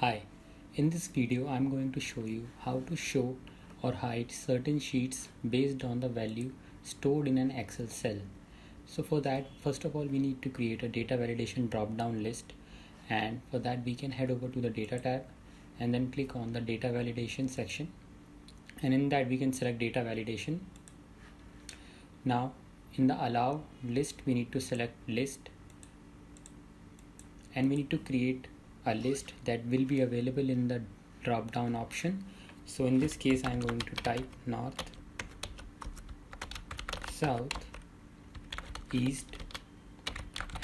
Hi, in this video I'm going to show you how to show or hide certain sheets based on the value stored in an Excel cell. So for that, first of all, we need to create a data validation drop down list, and for that we can head over to the data tab and then click on the data validation section, and in that we can select data validation. Now in the allow list we need to select list, and we need to create a list that will be available in the drop down option. So in this case I'm going to type north, south, east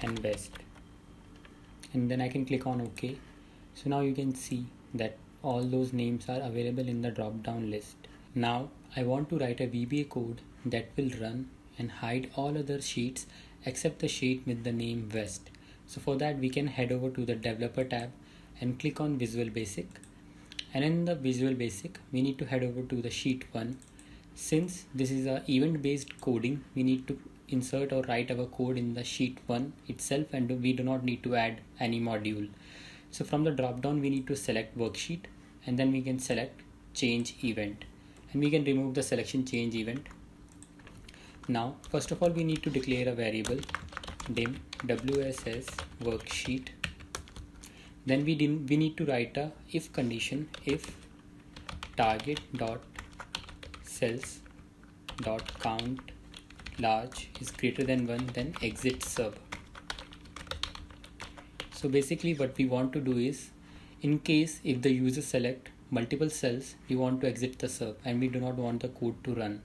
and west, and then I can click on OK. So now you can see that all those names are available in the drop down list. Now I want to write a VBA code that will run and hide all other sheets except the sheet with the name west. So for that we can head over to the developer tab and click on Visual Basic, and in the Visual Basic we need to head over to the sheet 1. Since this is a event based coding, we need to insert or write our code in the sheet 1 itself, and we do not need to add any module. So from the drop down we need to select worksheet, and then we can select change event, and we can remove the selection change event. Now first of all we need to declare a variable dim wss worksheet. Then we need to write a if condition if target dot cells dot count large is greater than 1, then exit sub. So basically what we want to do is, in case if the user select multiple cells, we want to exit the sub and we do not want the code to run.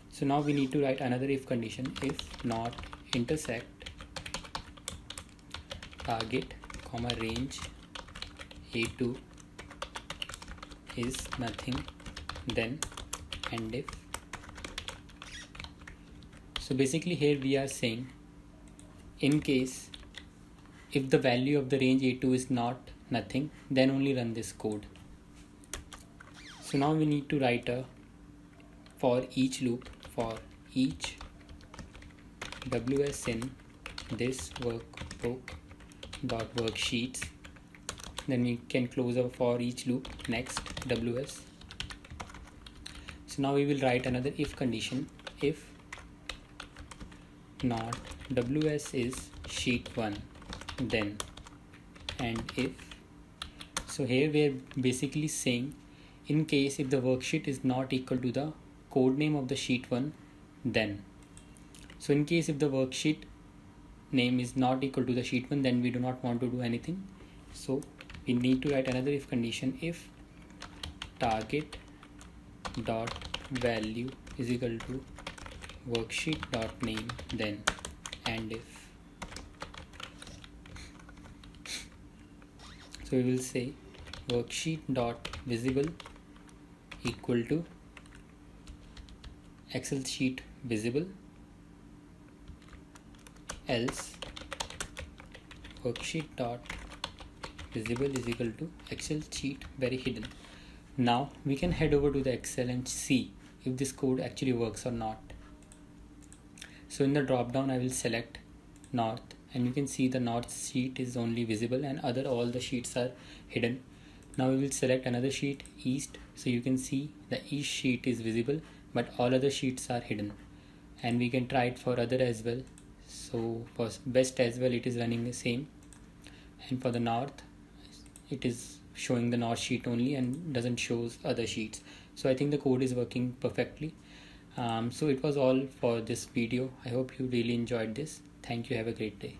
So now we need to write another if condition if not intersect target comma range a2 is nothing, then end if. So basically here we are saying, in case if the value of the range a2 is not nothing, then only run this code. So now we need to write a for each loop for each ws in this workbook dot worksheets. Then we can close our for each loop, next ws. So now we will write another if condition if not ws is sheet 1, then and if. So here we are basically saying, in case if the worksheet is not equal to the code name of the sheet 1, then. So in case if the worksheet name is not equal to the sheet 1, then we do not want to do anything. So we need to write another if condition if target dot value is equal to worksheet dot name, then and if. So we will say worksheet dot visible equal to Excel sheet visible, else worksheet dot visible is equal to Excel sheet very hidden. Now we can head over to the Excel and see if this code actually works or not. So in the drop down I will select north, and you can see the north sheet is only visible and all the sheets are hidden. Now we will select another sheet east, so you can see the east sheet is visible but all other sheets are hidden, and we can try it for other as well. So for west as well it is running the same, and for the north it is showing the north sheet only and doesn't show other sheets. So I think the code is working perfectly. So it was all for this video. I hope you really enjoyed this. Thank you. Have a great day.